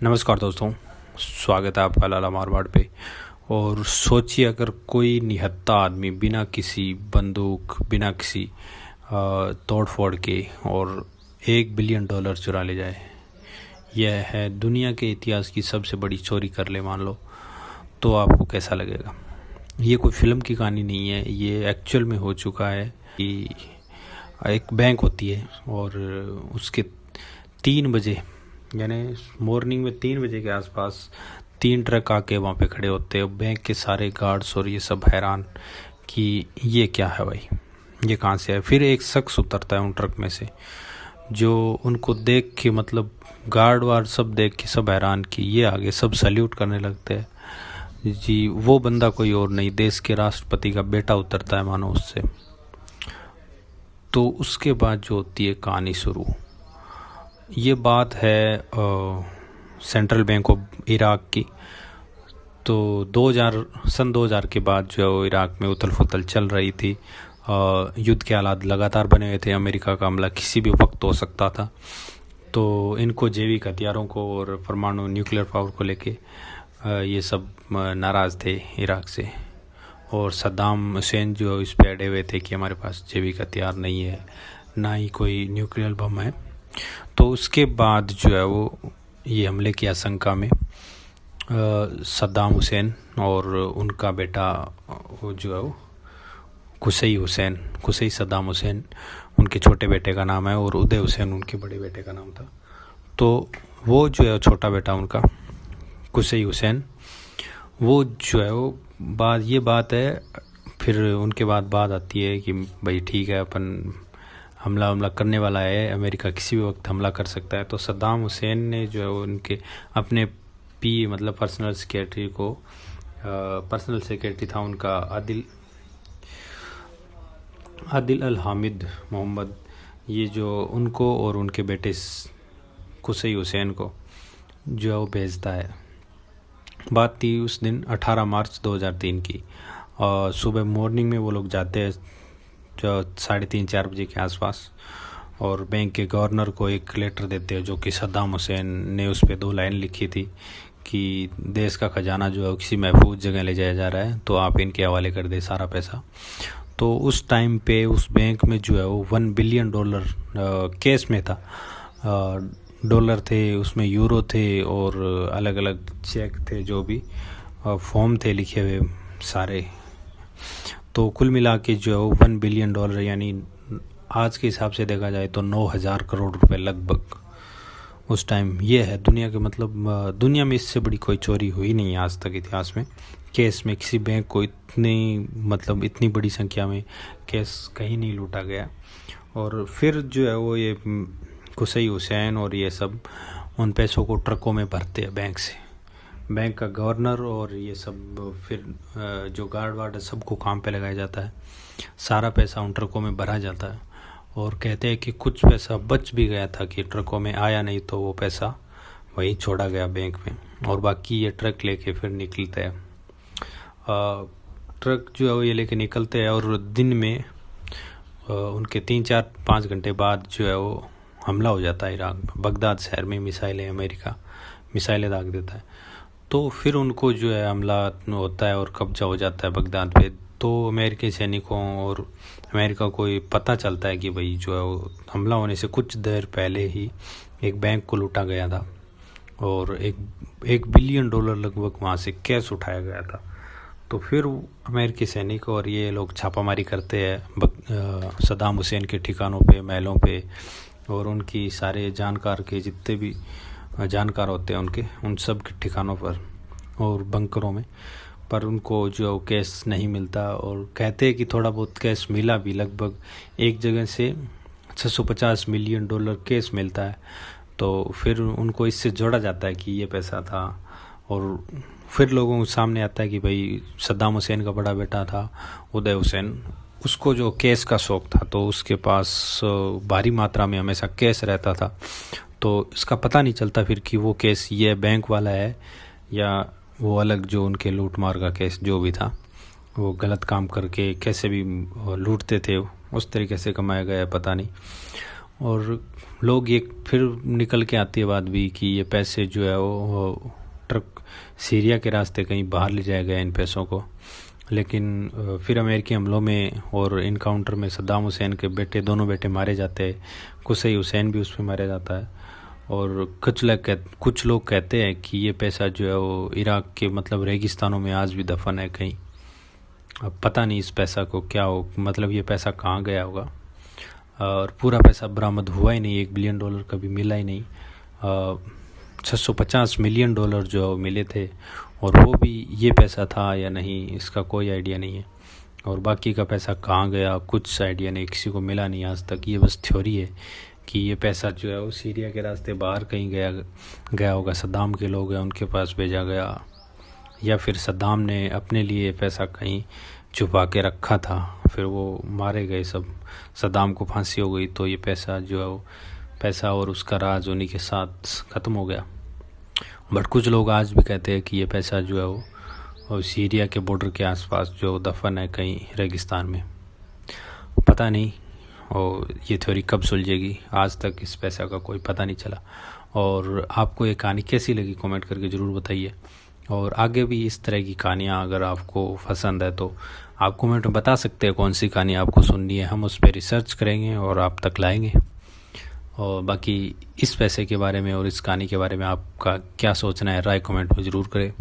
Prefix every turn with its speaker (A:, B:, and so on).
A: नमस्कार दोस्तों, स्वागत है आपका लाला मारवाड़ पे। और सोचिए अगर कोई निहत्था आदमी बिना किसी बंदूक, बिना किसी तोड़ फोड़ के और $1 बिलियन चुरा ले जाए। यह है दुनिया के इतिहास की सबसे बड़ी चोरी कर ले मान लो, तो आपको कैसा लगेगा। ये कोई फिल्म की कहानी नहीं है, ये एक्चुअल में हो चुका है कि एक बैंक होती है और उसके 3 बजे यानी मॉर्निंग में 3 बजे के आसपास 3 ट्रक आके वहाँ पे खड़े होते हैं। बैंक के सारे गार्ड्स और ये सब हैरान कि ये क्या है भाई, ये कहाँ से है। फिर एक शख्स उतरता है उन ट्रक में से, जो उनको देख के मतलब गार्ड वार्ड सब देख के सब हैरान कि ये आगे सब सल्यूट करने लगते हैं जी। वो बंदा कोई और नहीं, देश के राष्ट्रपति का बेटा उतरता है मानो उससे। तो उसके बाद जो होती है कहानी शुरू। ये बात है सेंट्रल बैंक ऑफ इराक की। तो 2000 के बाद जो इराक में उथल फुथल चल रही थी, युद्ध के हालात लगातार बने हुए थे, अमेरिका का हमला किसी भी वक्त हो सकता था। तो इनको जैविक हथियारों को और परमाणु न्यूक्लियर पावर को लेके ये सब नाराज़ थे इराक से। और सद्दाम हुसैन जो इस पे अड़े हुए थे कि हमारे पास जैविक हथियार नहीं है, ना ही कोई न्यूक्लियर बम है। तो उसके बाद जो है वो ये हमले की आशंका में सद्दाम हुसैन और उनका बेटा वो जो है वो कुसई सद्दाम हुसैन उनके छोटे बेटे का नाम है, और उदय हुसैन उनके बड़े बेटे का नाम था। तो वो जो है छोटा बेटा उनका कुसई हुसैन, वो जो है वो ये बात है। फिर उनके बाद बात आती है कि भाई ठीक है, अपन हमला करने वाला है, अमेरिका किसी भी वक्त हमला कर सकता है। तो सद्दाम हुसैन ने जो है उनके अपने मतलब पर्सनल सेक्रेटरी था उनका आदिल अल हामिद मोहम्मद, ये जो उनको और उनके बेटे कुसई हुसैन को जो है वो भेजता है। बात थी उस दिन 18 मार्च 2003 की, और सुबह मॉर्निंग में वो लोग जाते हैं जो 3:30-4 बजे के आसपास, और बैंक के गवर्नर को एक लेटर देते हैं जो कि सद्दाम हुसैन ने उस पर 2 लाइन लिखी थी कि देश का खजाना जो है किसी महफूज जगह ले जाया जा रहा है, तो आप इनके हवाले कर दे सारा पैसा। तो उस टाइम पे उस बैंक में जो है वो $1 बिलियन कैश में था। डॉलर थे, उसमें यूरो थे और अलग अलग चेक थे, जो भी फॉर्म थे लिखे हुए सारे। तो कुल मिला के जो है वो $1 बिलियन, यानी आज के हिसाब से देखा जाए तो 9,000 करोड़ रुपए लगभग उस टाइम। ये है दुनिया के मतलब दुनिया में इससे बड़ी कोई चोरी हुई नहीं आज तक इतिहास में। केस में किसी बैंक को इतनी बड़ी संख्या में केस कहीं नहीं लूटा गया। और फिर जो है वो ये कुसई हुसैन और ये सब उन पैसों को ट्रकों में भरते हैं बैंक से। बैंक का गवर्नर और ये सब फिर जो गार्ड वार्ड है सबको काम पे लगाया जाता है। सारा पैसा उन ट्रकों में भरा जाता है, और कहते हैं कि कुछ पैसा बच भी गया था कि ट्रकों में आया नहीं, तो वो पैसा वहीं छोड़ा गया बैंक में, और बाकी ये ट्रक लेके फिर निकलते हैं। ट्रक जो है वो ये लेके निकलते हैं, और दिन में उनके 3-4-5 घंटे बाद जो है वो हमला हो जाता है इराक में। बगदाद शहर में अमेरिका मिसाइलें दाग देता है। तो फिर उनको जो है हमला होता है और कब्जा हो जाता है बगदाद पे। तो अमेरिकी सैनिकों और अमेरिका को ये पता चलता है कि भाई जो है वो हमला होने से कुछ देर पहले ही एक बैंक को लूटा गया था, और $1 बिलियन लगभग वहाँ से कैश उठाया गया था। तो फिर अमेरिकी सैनिक और ये लोग छापामारी करते हैं सद्दाम हुसैन के ठिकानों पे, महलों पे, और उनकी सारे जानकार के जितने भी जानकार होते हैं उन सब के ठिकानों पर और बंकरों में। पर उनको जो कैश नहीं मिलता, और कहते हैं कि थोड़ा बहुत कैश मिला भी, लगभग एक जगह से $650 मिलियन कैश मिलता है। तो फिर उनको इससे जोड़ा जाता है कि ये पैसा था, और फिर लोगों के सामने आता है कि भाई सद्दाम हुसैन का बड़ा बेटा था उदय हुसैन, उसको जो कैश का शौक था, तो उसके पास भारी मात्रा में हमेशा कैश रहता था। तो इसका पता नहीं चलता फिर कि वो केस ये बैंक वाला है या वो अलग जो उनके लूट मार का केस जो भी था, वो गलत काम करके कैसे भी लूटते थे, उस तरीके से कमाया गया है पता नहीं। और लोग ये फिर निकल के आती है बात भी कि ये पैसे जो है वो ट्रक सीरिया के रास्ते कहीं बाहर ले जाया गया इन पैसों को। लेकिन फिर अमेरिकी हमलों में और इनकाउंटर में सद्दाम हुसैन के बेटे, दोनों बेटे मारे जाते हैं, कुसई हुसैन भी उसमें मारा जाता है। और कुछ लोग कहते हैं कि ये पैसा जो है वो इराक के मतलब रेगिस्तानों में आज भी दफन है कहीं। अब पता नहीं इस पैसा को क्या हो, मतलब ये पैसा कहाँ गया होगा। और पूरा पैसा बरामद हुआ ही नहीं, $1 बिलियन कभी मिला ही नहीं। 650 मिलियन डॉलर जो मिले थे, और वो भी ये पैसा था या नहीं इसका कोई आइडिया नहीं है। और बाकी का पैसा कहाँ गया कुछ आइडिया नहीं, किसी को मिला नहीं आज तक। ये बस थ्योरी है कि ये पैसा जो है वो सीरिया के रास्ते बाहर कहीं गया होगा, सद्दाम के लोग हैं उनके पास भेजा गया, या फिर सद्दाम ने अपने लिए पैसा कहीं छुपा के रखा था, फिर वो मारे गए सब, सद्दाम को फांसी हो गई तो ये पैसा जो है वो पैसा और उसका राज उन्हीं के साथ ख़त्म हो गया। बट कुछ लोग आज भी कहते हैं कि ये पैसा जो है वो सीरिया के बॉर्डर के आसपास जो दफन है कहीं रेगिस्तान में। पता नहीं और ये थ्योरी कब सुलझेगी, आज तक इस पैसा का कोई पता नहीं चला। और आपको ये कहानी कैसी लगी कमेंट करके ज़रूर बताइए। और आगे भी इस तरह की कहानियाँ अगर आपको पसंद है तो आप कमेंट में बता सकते हैं कौन सी कहानी आपको सुननी है, हम उस पर रिसर्च करेंगे और आप तक लाएंगे। और बाकी इस पैसे के बारे में और इस कहानी के बारे में आपका क्या सोचना है, राय कमेंट में ज़रूर करें।